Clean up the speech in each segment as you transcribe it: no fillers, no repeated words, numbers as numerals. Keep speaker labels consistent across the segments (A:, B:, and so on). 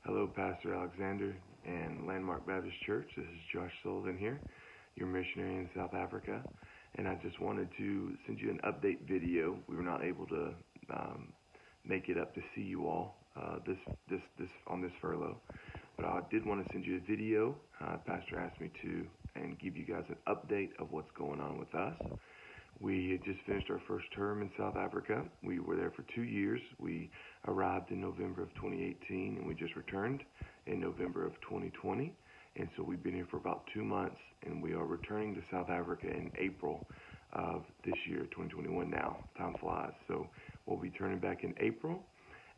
A: Hello, Pastor Alexander and Landmark Baptist Church. This is Josh Sullivan here, your missionary in South Africa. And I just wanted to send you an update video. We were not able to make it up to see you all on this furlough, but I did want to send you a video. Pastor asked me to and give you guys an update of what's going on with us. We had just finished our first term in South Africa. We were there for 2 years. We arrived in November of 2018, and we just returned in November of 2020. And so we've been here for about 2 months, and we are returning to South Africa in April of this year, 2021 now. Time flies. So we'll be turning back in April,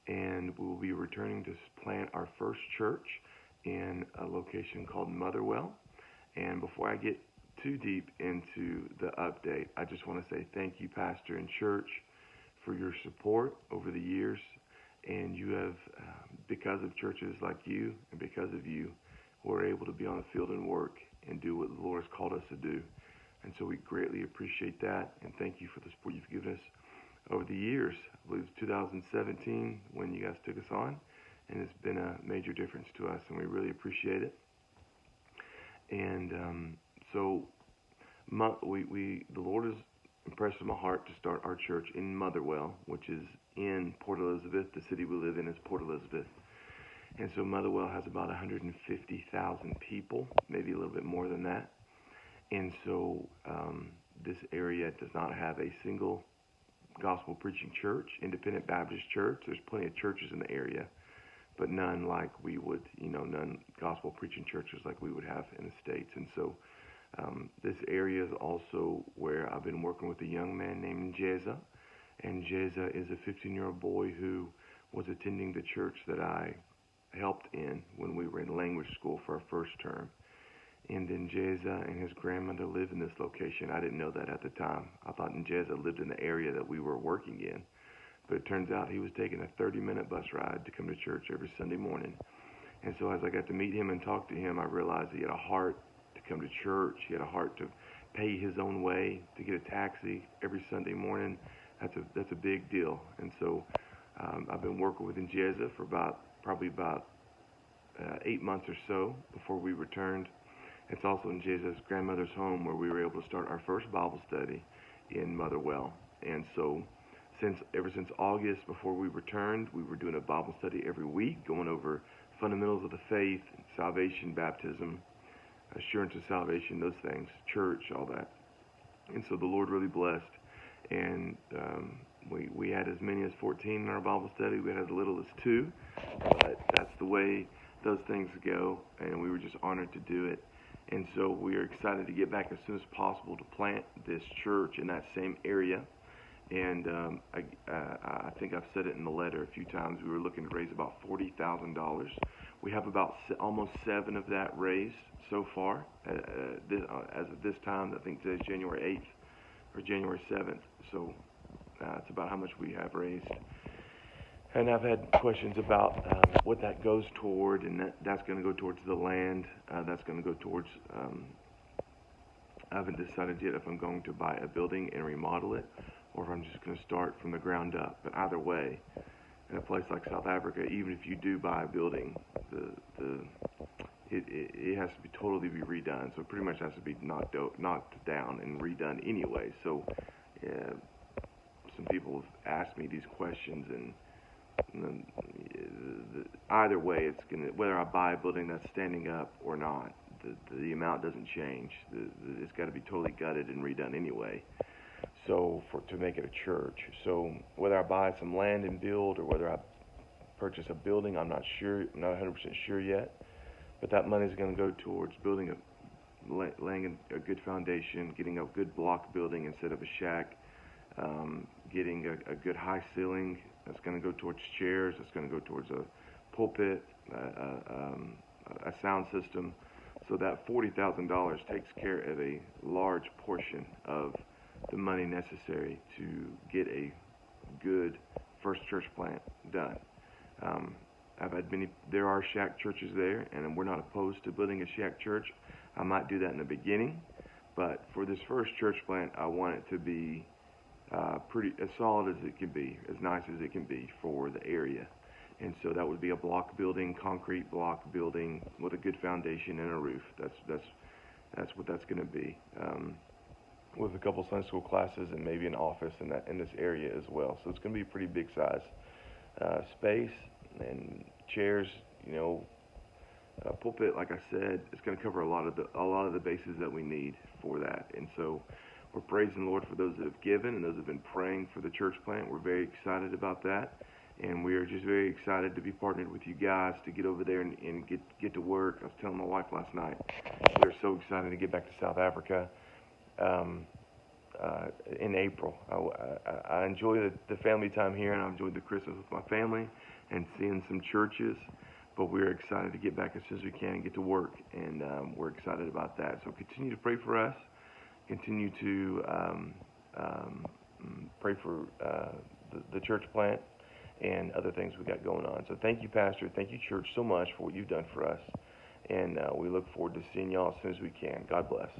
A: and we'll be returning to plant our first church in a location called Motherwell. And before I get too deep into the update, I just want to say thank you, Pastor and Church, for your support over the years. And you have, because of churches like you and because of you, we're able to be on the field and work and do what the Lord has called us to do. And so we greatly appreciate that, and thank you for the support you've given us over the years. I believe it's 2017 when you guys took us on, and it's been a major difference to us, and we really appreciate it. And so the Lord has impressed on my heart to start our church in Motherwell, which is in Port Elizabeth. The city we live in is Port Elizabeth. And so Motherwell has about 150,000 people, maybe a little bit more than that. And so this area does not have a single gospel preaching church, independent Baptist church. There's plenty of churches in the area, but none like we would, none gospel preaching churches like we would have in the States. And so this area is also where I've been working with a young man named Jeza. And Jeza is a 15-year-old boy who was attending the church that I helped in when we were in language school for our first term. And then Jeza and his grandmother live in this location. I didn't know that at the time. I thought Jeza lived in the area that we were working in. But it turns out he was taking a 30-minute bus ride to come to church every Sunday morning. And so as I got to meet him and talk to him, I realized he had a heart to come to church. He had a heart to pay his own way, to get a taxi every Sunday morning. That's a big deal. And so I've been working with Jeza for probably about 8 months or so before we returned. It's also in Jeza's grandmother's home where we were able to start our first Bible study in Motherwell. And so ever since August, before we returned, we were doing a Bible study every week, going over fundamentals of the faith, salvation, baptism, assurance of salvation, those things, church, all that. And so the Lord really blessed. And we had as many as 14 in our Bible study. We had as little as 2. But that's the way those things go. And we were just honored to do it. And so we are excited to get back as soon as possible to plant this church in that same area. And I think I've said it in the letter a few times. We were looking to raise about $40,000. We have about almost 7 of that raised so far. As of this time, I think today's January 8th or January 7th. So it's about how much we have raised. And I've had questions about what that goes toward, and that's going to go towards the land. That's going to go towards, I haven't decided yet if I'm going to buy a building and remodel it, or if I'm just going to start from the ground up. But either way, in a place like South Africa, even if you do buy a building, it has to be totally redone. So it pretty much has to be knocked down and redone anyway. So some people have asked me these questions, and either way, it's gonna, whether I buy a building that's standing up or not, the amount doesn't change. It's got to be totally gutted and redone anyway. So to make it a church. So whether I buy some land and build, or whether I purchase a building, I'm not sure. I'm not 100% sure yet. But that money is going to go towards laying a good foundation, getting a good block building instead of a shack, getting a good high ceiling. That's going to go towards chairs. That's going to go towards a pulpit, a sound system. So that $40,000 takes care of a large portion of the money necessary to get a good first church plant done. There are shack churches there, and we're not opposed to building a shack church. I might do that in the beginning, but for this first church plant, I want it to be pretty as solid as it can be, as nice as it can be for the area. And so that would be a block building, concrete block building with a good foundation and a roof. That's what that's going to be. With a couple Sunday school classes and maybe an office in this area as well. So it's going to be a pretty big size space and chairs. Pulpit, like I said, it's going to cover a lot of the bases that we need for that. And so we're praising the Lord for those that have given and those that have been praying for the church plant. We're very excited about that. And we are just very excited to be partnered with you guys to get over there and get to work. I was telling my wife last night, we're so excited to get back to South Africa in April. I enjoy the family time here, and I enjoyed the Christmas with my family and seeing some churches. But we're excited to get back as soon as we can and get to work, and we're excited about that. So continue to pray for us. Continue to pray for the church plant and other things we got going on. So thank you, Pastor. Thank you, church, so much for what you've done for us. And we look forward to seeing y'all as soon as we can. God bless.